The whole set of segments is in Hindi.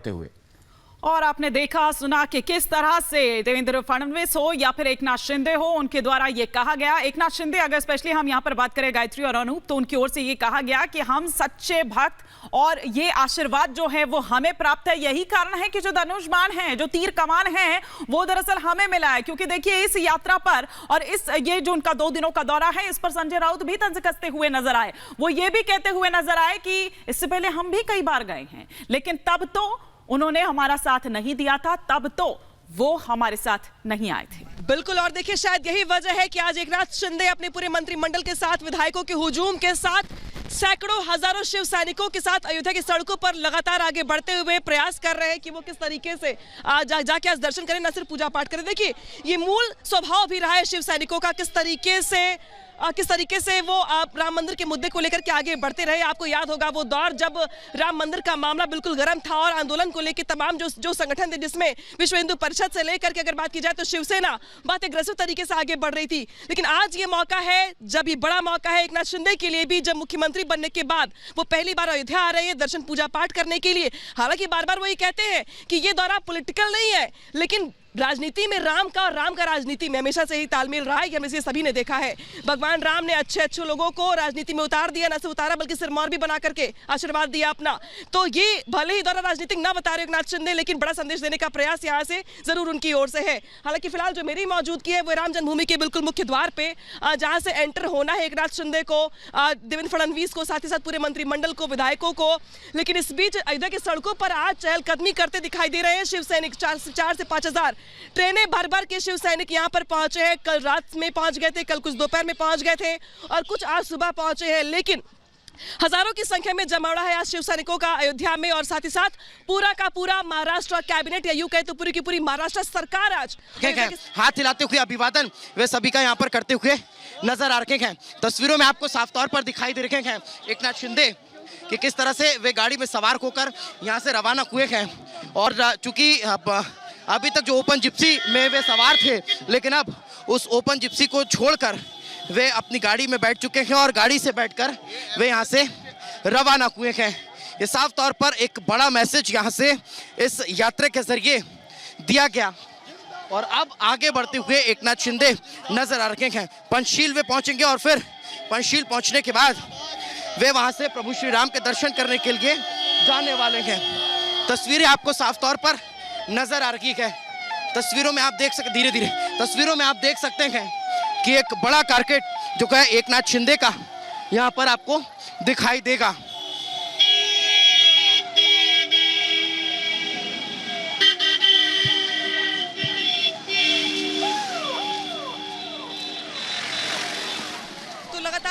बढ़ते हुए। और आपने देखा सुना कि किस तरह से देवेंद्र फडणवीस हो या फिर एकनाथ शिंदे हो, उनके द्वारा ये कहा गया, एकनाथ शिंदे अगर स्पेशली हम यहाँ पर बात करें गायत्री और अनूप, तो उनकी ओर से ये कहा गया कि हम सच्चे भक्त और ये आशीर्वाद जो है वो हमें प्राप्त है। यही कारण है कि जो धनुष्बाण है, जो तीर कमान है, वो दरअसल हमें मिला है। क्योंकि देखिए इस यात्रा पर और ये जो उनका 2 दिनों का दौरा है, इस पर संजय राउत भी तंज कसते हुए नजर आए। वो ये भी कहते हुए नजर आए कि इससे पहले हम भी कई बार गए हैं, लेकिन तब तो उन्होंने हमारा साथ नहीं दिया था, तब तो वो हमारे साथ नहीं आए थे। बिल्कुल, और देखिए शायद यही वजह है कि आज एकनाथ शिंदे अपने पूरे मंत्रिमंडल के साथ, विधायकों के हुजूम के साथ, सैकड़ों हजारों शिव सैनिकों के साथ अयोध्या की सड़कों पर लगातार आगे बढ़ते हुए प्रयास कर रहे हैं कि वो किस तरीके से जाके आज दर्शन करें, न सिर्फ पूजा पाठ करें। देखिए ये मूल स्वभाव भी रहा है शिव सैनिकों का, किस तरीके से वो राम मंदिर के मुद्दे को लेकर के आगे बढ़ते रहे। आपको याद होगा वो दौर जब राम मंदिर का मामला बिल्कुल गर्म था और आंदोलन को लेकर तमाम जो संगठन थे, जिसमें विश्व हिंदू परिषद से लेकर के अगर बात की जाए तो शिवसेना बहुत एग्रेसिव तरीके से आगे बढ़ रही थी। लेकिन आज ये मौका है, जब ये बड़ा मौका है एकनाथ शिंदे के लिए भी, जब मुख्यमंत्री बनने के बाद वो पहली बार अयोध्या आ रहे हैं दर्शन पूजा पाठ करने के लिए। हालांकि बार बार वो ये कहते हैं कि ये दौरा पॉलिटिकल नहीं है, लेकिन राजनीति में राम का और राम का राजनीति में हमेशा से ही तालमेल रहा है, हमें से सभी ने देखा है। भगवान राम ने अच्छे लोगों को राजनीति में उतार दिया, न सिर्फ उतारा बल्कि सिरमौर भी बना करके आशीर्वाद दिया अपना। तो ये भले ही दौरा राजनीतिक ना बता रहे एकनाथ शिंदे, लेकिन बड़ा संदेश देने का प्रयास यहाँ से जरूर उनकी ओर से है। हालांकि फिलहाल जो मेरी मौजूदगी है वो राम जन्मभूमि के बिल्कुल मुख्य द्वार पे, जहाँ से एंटर होना है एकनाथ शिंदे को, देवेंद्र फडणवीस को, साथ ही साथ पूरे मंत्रिमंडल को, विधायकों को। लेकिन इस बीच अयोध्या की सड़कों पर आज चहलकदमी करते दिखाई दे रहे हैं शिव सैनिक। 4 से 5 हजार ट्रेनें भर के शिव सैनिक यहाँ पर पहुंचे हैं। कल रात में पहुंच गए थे, कल कुछ दोपहर में पहुंच गए थे और कुछ आज सुबह पहुंचे हैं। लेकिन हजारों की संख्या में जमावड़ा है आज शिव सैनिकों का अयोध्या में, और साथ ही साथ पूरा का पूरा महाराष्ट्र कैबिनेट, या यूं कहे तो पूरी की पूरी महाराष्ट्र सरकार आज हाथ हिलाते हुए अभिवादन वे सभी का यहाँ पर करते हुए नजर आ रहे हैं। तस्वीरों में आपको साफ तौर पर दिखाई दे रहे हैं एकनाथ शिंदे कि किस तरह से वे गाड़ी में सवार होकर यहाँ से रवाना हुए हैं। और चूंकि अभी तक जो ओपन जिप्सी में वे सवार थे, लेकिन अब उस ओपन जिप्सी को छोड़कर वे अपनी गाड़ी में बैठ चुके हैं और गाड़ी से बैठकर वे यहाँ से रवाना हुए हैं। ये साफ तौर पर एक बड़ा मैसेज यहाँ से इस यात्रा के जरिए दिया गया। और अब आगे बढ़ते हुए एकनाथ शिंदे नजर आ रहे हैं। पंचशील वे पहुंचेंगे और फिर पंचशील पहुंचने के बाद वे वहां से प्रभु श्री राम के दर्शन करने के लिए जाने वाले हैं। तस्वीरें आपको साफ तौर पर नजर आ रही है। तस्वीरों में आप देख सकते, धीरे धीरे तस्वीरों में आप देख सकते हैं कि एक बड़ा कारकेट जो है एकनाथ शिंदे का यहाँ पर आपको दिखाई देगा।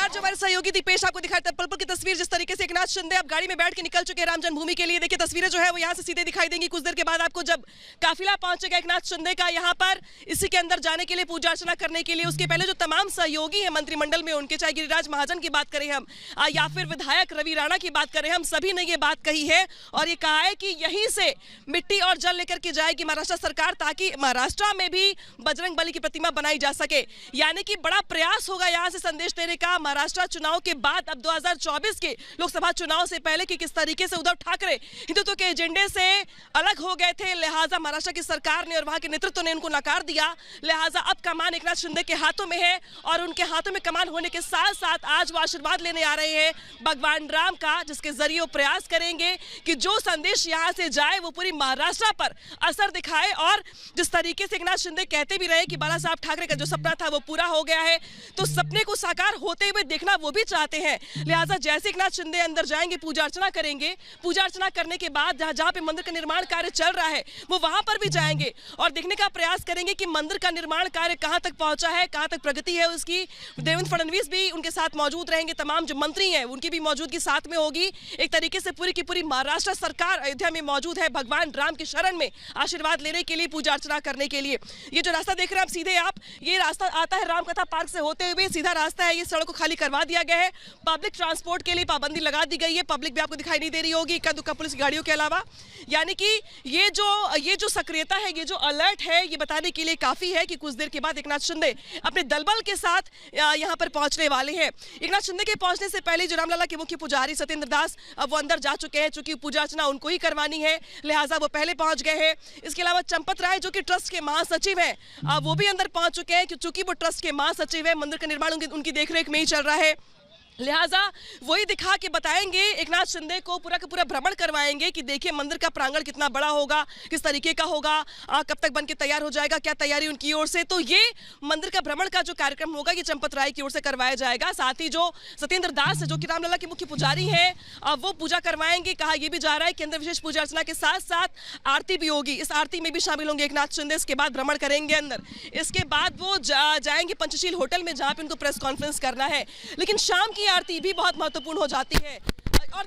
जो हमारे सहयोगी दीपेश आपको दिखाते हैं पल की तस्वीर, जिस तरीके से एकनाथ शिंदे अब गाड़ी में बैठ के निकल चुके हैं राम जन्मभूमि के लिए। देखिए तस्वीरें जो है वो यहाँ से सीधे दिखाई देंगी। कुछ देर के बाद आपको जब काफिला पहुंचेगा एकनाथ शिंदे का यहाँ पर इसी के अंदर जाने के लिए, पूजा अर्चना करने के लिए, उसके पहले जो तमाम सहयोगी हैं मंत्रिमंडल में उनके, चाहे गिरिराज महाजन की बात करें हम या फिर विधायक रवि राणा की बात करें हम, सभी ने ये बात कही है और ये कहा है कि यहीं से मिट्टी और जल लेकर के जाएगी महाराष्ट्र सरकार, ताकि महाराष्ट्र में भी बजरंग बली की प्रतिमा बनाई जा सके। यानी कि बड़ा प्रयास होगा यहाँ से संदेश देने का महाराष्ट्र चुनाव के बाद, अब 2024 के लोकसभा चुनाव से पहले, कि किस तरीके से उद्धव ठाकरे हिंदुत्व के एजेंडे से अलग हो गए थे, लिहाजा महाराष्ट्र की सरकार ने और वहां के नेतृत्व ने उनको नकार दिया। लिहाजा अब कमान एकनाथ शिंदे के हाथों में है और उनके हाथों में कमान होने के साथ साथ आज वो आशीर्वाद लेने आ रहे हैं भगवान राम का, जिसके जरिए वो प्रयास करेंगे कि जो संदेश यहाँ से जाए वो पूरी महाराष्ट्र पर असर दिखाए। और जिस तरीके से एकनाथ शिंदे कहते भी रहे कि बाला साहब ठाकरे का जो सपना था वो पूरा हो गया है, तो सपने को साकार होते हुए देखना वो भी चाहते हैं। लिहाजा जैसे एकनाथ शिंदे अंदर जाएंगे, पूजा अर्चना करेंगे, पूजा अर्चना करने के बाद जहां पे मंदिर का निर्माण कार्य चल रहा है वो वहां पर भी जाएंगे और देखने का प्रयास करेंगे कि मंदिर का निर्माण कार्य कहां तक पहुंचा है, कहां तक प्रगति है उसकी। देवेंद्र फडणवीस भी उनके साथ मौजूद रहेंगे, तमाम जो मंत्री हैं उनकी भी मौजूदगी साथ में होगी। एक तरीके से पूरी की पूरी महाराष्ट्र सरकार अयोध्या में मौजूद है भगवान राम की शरण में आशीर्वाद लेने के लिए, पूजा अर्चना करने के लिए। ये जो रास्ता देख रहे हैं आप सीधे, ये रास्ता आता है राम कथा पार्क से होते हुए, सीधा रास्ता है, ये सड़क को खाली करवा दिया गया है। पब्लिक ट्रांसपोर्ट के लिए पाबंदी लगा दी गई है। पब्लिक भी आपको दिखाई नहीं दे रही होगी इक्का दुक्का पुलिस गाड़ियों के अलावा। यानी कि ये जो सक्रियता है, ये जो अलर्ट है, ये बताने के लिए काफी है कि कुछ देर के बाद एकनाथ शिंदे अपने दलबल के साथ यहाँ पर पहुंचने वाले हैं। एकनाथ शिंदे के पहुंचने से पहले जो रामलला के मुख्य पुजारी सत्येंद्र दास वो अंदर जा चुके हैं, चूंकि पूजा अर्चना उनको ही करवानी है, लिहाजा वो पहले पहुंच गए हैं। इसके अलावा चंपत राय जो कि ट्रस्ट के महासचिव हैं, वो भी अंदर पहुंच चुके हैं, चूंकि वो ट्रस्ट के महासचिव है। मंदिर का निर्माण उनकी देखरेख में ही चल रहा है, लिहाजा वही दिखा के बताएंगे। एकनाथ शिंदे को पूरा का पूरा भ्रमण करवाएंगे कि देखिए मंदिर का प्रांगण कितना बड़ा होगा, किस तरीके का होगा, कब तक बन के तैयार हो जाएगा, क्या तैयारी उनकी ओर से। तो ये मंदिर का भ्रमण का जो कार्यक्रम होगा ये चंपत राय की ओर से करवाया जाएगा। साथ ही जो सत्येंद्र दास है जो कि रामलला के मुख्य पुजारी हैं, वो पूजा करवाएंगे। कहा यह भी जा रहा है कि अंदर विशेष पूजा अर्चना के साथ साथ आरती भी होगी, इस आरती में भी शामिल होंगे एकनाथ शिंदे। इसके बाद भ्रमण करेंगे अंदर, इसके बाद वो जाएंगे पंचशील होटल में जहाँ पे उनको प्रेस कॉन्फ्रेंस करना है। लेकिन शाम की आरती भी बहुत महत्वपूर्ण हो जाती है। और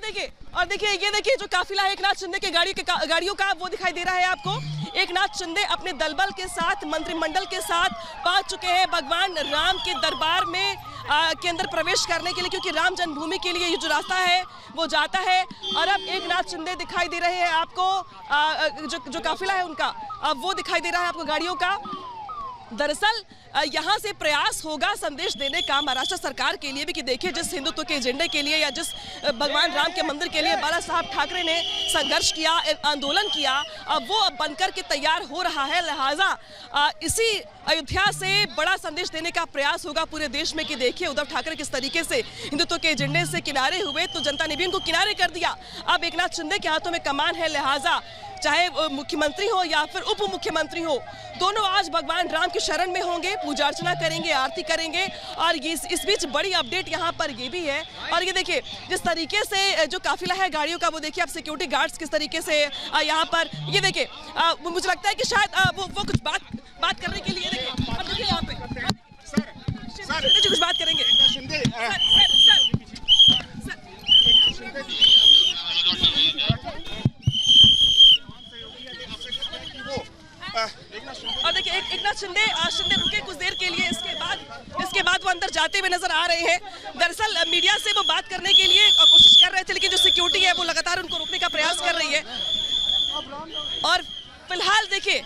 देखिए ये देखिए जो काफिला है एकनाथ शिंदे के गाड़ियों का वो दिखाई दे रहा है आपको। एकनाथ शिंदे अपने दलबल के साथ, मंत्रिमंडल के साथ पहुंच चुके हैं भगवान राम के दरबार में के अंदर प्रवेश करने के लिए, क्योंकि राम जन्मभूमि के लिए ये जो रास्ता है वो जाता है। और अब एकनाथ शिंदे दिखाई दे रहे हैं आपको, जो काफिला है उनका वो दिखाई दे रहा है आपको गाड़ियों का। दरअसल यहाँ से प्रयास होगा संदेश देने का महाराष्ट्र सरकार के लिए भी कि देखिए जिस हिंदुत्व के एजेंडे के लिए या जिस भगवान राम के मंदिर के लिए बाला साहब ठाकरे ने संघर्ष किया, आंदोलन किया, अब वो अब बनकर के तैयार हो रहा है। लिहाजा इसी अयोध्या से बड़ा संदेश देने का प्रयास होगा पूरे देश में कि देखिए उद्धव ठाकरे किस तरीके से हिंदुत्व के एजेंडे से किनारे हुए तो जनता ने भी उनको किनारे कर दिया। अब एकनाथ शिंदे के हाथों में कमान है, लिहाजा चाहे मुख्यमंत्री हो या फिर उप मुख्यमंत्री हो, दोनों आज भगवान राम की शरण में होंगे, पूजा अर्चना करेंगे, आरती करेंगे। और ये इस बीच बड़ी अपडेट यहाँ पर ये भी है। और ये देखिए जिस तरीके से जो काफिला है गाड़ियों का, वो देखिए आप सिक्योरिटी गार्ड्स किस तरीके से यहाँ पर, ये देखिए मुझे लगता है कि शायद वो कुछ बात करने के लिए, देखिए अब देखिए यहाँ पे शिंदे जी कुछ बात करेंगे। और देखिए एकनाथ शिंदे रुके कुछ देर के लिए, इसके बाद वो अंदर जाते हुए नजर आ रहे हैं। दरअसल मीडिया से वो बात करने के लिए कोशिश कर रहे थे, लेकिन जो सिक्योरिटी है वो लगातार उनको रोकने का प्रयास कर रही है। और फिलहाल देखिए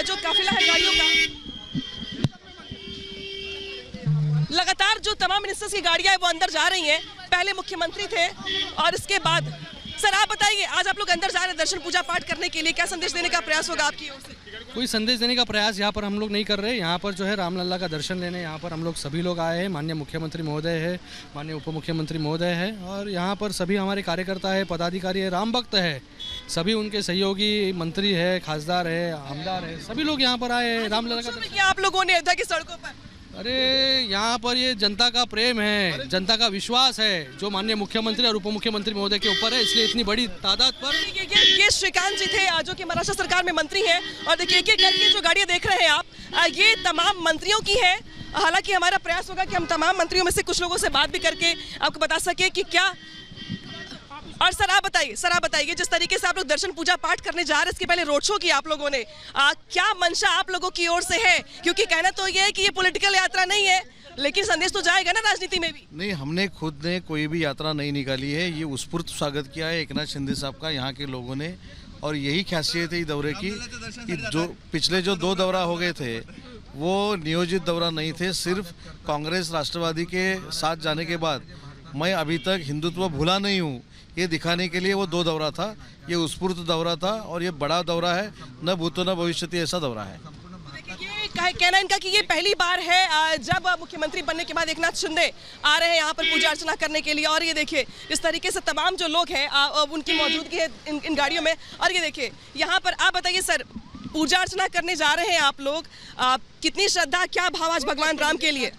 जो काफिला है गाड़ियों का, लगातार जो तमाम मिनिस्टर्स की गाड़ियां हैं वो अंदर जा रही हैं। पहले मुख्यमंत्री थे और इसके बाद सर आप बताइए, आज आप लोग अंदर जा रहे हैं दर्शन पूजा पाठ करने के लिए, क्या संदेश देने का प्रयास होगा आपकी ओर से? कोई संदेश देने का प्रयास यहाँ पर हम लोग नहीं कर रहे। यहाँ पर जो है रामलला का दर्शन लेने यहाँ पर हम लोग सभी लोग आए हैं। माननीय मुख्यमंत्री महोदय है, माननीय उप मुख्यमंत्री महोदय है, और यहाँ पर सभी हमारे कार्यकर्ता है, पदाधिकारी है, राम भक्त है, सभी उनके सहयोगी, मंत्री है, खासदार है, आमदार है, सभी लोग यहाँ पर आए हैं रामलला का। आप लोगों ने अयोध्या की सड़कों पर, अरे यहाँ पर ये जनता का प्रेम है, जनता का विश्वास है जो माननीय मुख्यमंत्री और उप मुख्यमंत्री महोदय के ऊपर है, इसलिए इतनी बड़ी तादाद पर। ये श्रीकांत जी थे जो कि महाराष्ट्र सरकार में मंत्री हैं, और देखिए एक एक करके जो गाड़ियां देख रहे हैं आप, ये तमाम मंत्रियों की है। हालांकि हमारा प्रयास होगा कि हम तमाम मंत्रियों में से कुछ लोगों से बात भी करके आपको बता सके कि क्या। और सर आप बताइए जिस तरीके से आप लोग दर्शन पूजा पाठ करने जा रहे हैं, इसके पहले रोड शो किया आप लोगों ने, क्या मंशा आप लोगों की ओर से है? क्योंकि कहना तो ये है कि ये पॉलिटिकल यात्रा नहीं है, लेकिन संदेश तो जाएगा ना राजनीति में भी। नहीं, हमने खुद ने कोई भी यात्रा नहीं निकाली है, ये उत्स्फूर्त स्वागत किया है एकनाथ शिंदे साहब का यहाँ के लोगों ने। और यही खासियत है इस दौरे की कि जो पिछले जो 2 दौरा हो गए थे वो नियोजित दौरा नहीं थे। सिर्फ कांग्रेस राष्ट्रवादी के साथ जाने के बाद मैं अभी तक हिंदुत्व भूला नहीं हूँ, ये दिखाने के लिए वो 2 दौरा था। ये उत्स्फूर्त दौरा था और ये बड़ा दौरा है, न भूतो न भविष्यति ऐसा दौरा है। ये कहना इनका कि ये पहली बार है जब मुख्यमंत्री बनने के बाद एकनाथ शिंदे आ रहे हैं यहाँ पर पूजा अर्चना करने के लिए। और ये देखिए इस तरीके से तमाम जो लोग हैं उनकी मौजूदगी है इन गाड़ियों में। और ये देखिए यहाँ पर आप बताइए सर, पूजा अर्चना करने जा रहे हैं आप लोग, कितनी श्रद्धा, क्या भाव आज भगवान राम के लिए?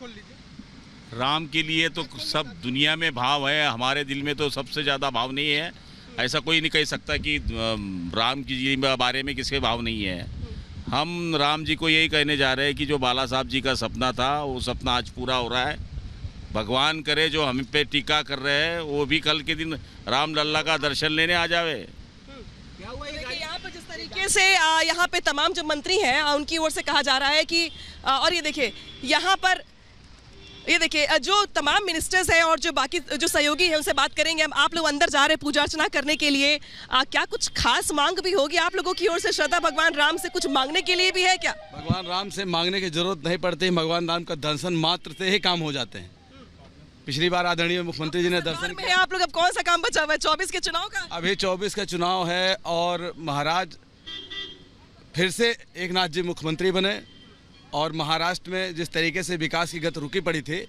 राम के लिए तो सब दुनिया में भाव है, हमारे दिल में तो सबसे ज़्यादा भाव नहीं है। ऐसा कोई नहीं कह सकता कि राम की जी बारे में किसके भाव नहीं है। हम राम जी को यही कहने जा रहे हैं कि जो बाला साहब जी का सपना था वो सपना आज पूरा हो रहा है। भगवान करे जो हम पे टीका कर रहे हैं वो भी कल के दिन रामलला का दर्शन लेने आ जावे। क्या हुआ यहाँ पर जिस तरीके से यहाँ पे तमाम जो मंत्री हैं उनकी ओर से कहा जा रहा है कि और ये देखिए यहाँ पर ये देखिए जो तमाम मिनिस्टर्स हैं और जो बाकी जो सहयोगी हैं उनसे बात करेंगे हम। आप लोग अंदर जा रहे हैं पूजा अर्चना करने के लिए, क्या कुछ खास मांग भी होगी आप लोगों की ओर से? श्रद्धा भगवान राम से कुछ मांगने के लिए भी है क्या? भगवान राम से मांगने की जरूरत नहीं पड़ती, भगवान राम का दर्शन मात्र से ही काम हो जाते हैं। पिछली बार आदरणीय मुख्यमंत्री जी ने दर्शन किया। आप लोग अब कौन सा काम बचा हुआ है 24 के चुनाव का? अभी 24 का चुनाव है और महाराज फिर से एक नाथ जी मुख्यमंत्री बने और महाराष्ट्र में जिस तरीके से विकास की गति रुकी पड़ी थी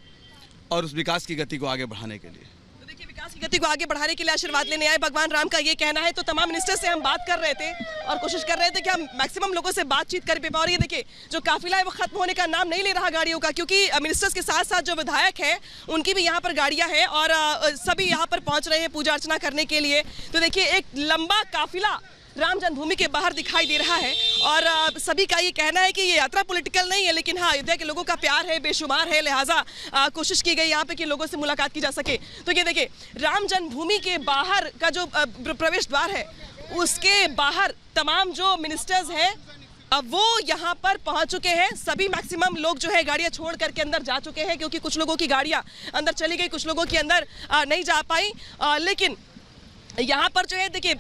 और उस विकास की गति को आगे बढ़ाने के लिए, तो देखिए विकास की गति को आगे बढ़ाने के लिए आशीर्वाद लेने आए भगवान राम का ये कहना है। तो तमाम मिनिस्टर से हम बात कर रहे थे और कोशिश कर रहे थे कि हम मैक्सिमम लोगों से बातचीत कर पाए। और ये देखिए जो काफिला है वो खत्म होने का नाम नहीं ले रहा गाड़ियों का, क्योंकि मिनिस्टर्स के साथ साथ जो विधायक हैं उनकी भी यहाँ पर गाड़ियाँ हैं और सभी यहाँ पर पहुँच रहे हैं पूजा अर्चना करने के लिए। तो देखिए एक लंबा काफिला राम जन्मभूमि के बाहर दिखाई दे रहा है और सभी का ये कहना है कि ये यात्रा पॉलिटिकल नहीं है, लेकिन हाँ अयोध्या के लोगों का प्यार है, बेशुमार है, लिहाजा कोशिश की गई यहाँ पे कि लोगों से मुलाकात की जा सके। तो ये देखिए राम जन्मभूमि के बाहर का जो प्रवेश द्वार है उसके बाहर तमाम जो मिनिस्टर्स हैं अब वो यहाँ पर पहुँच चुके हैं। सभी मैक्सिमम लोग जो है गाड़ियाँ छोड़ करके अंदर जा चुके हैं, क्योंकि कुछ लोगों की गाड़ियाँ अंदर चली गई, कुछ लोगों की अंदर नहीं जा पाई। लेकिन यहाँ पर जो है देखिए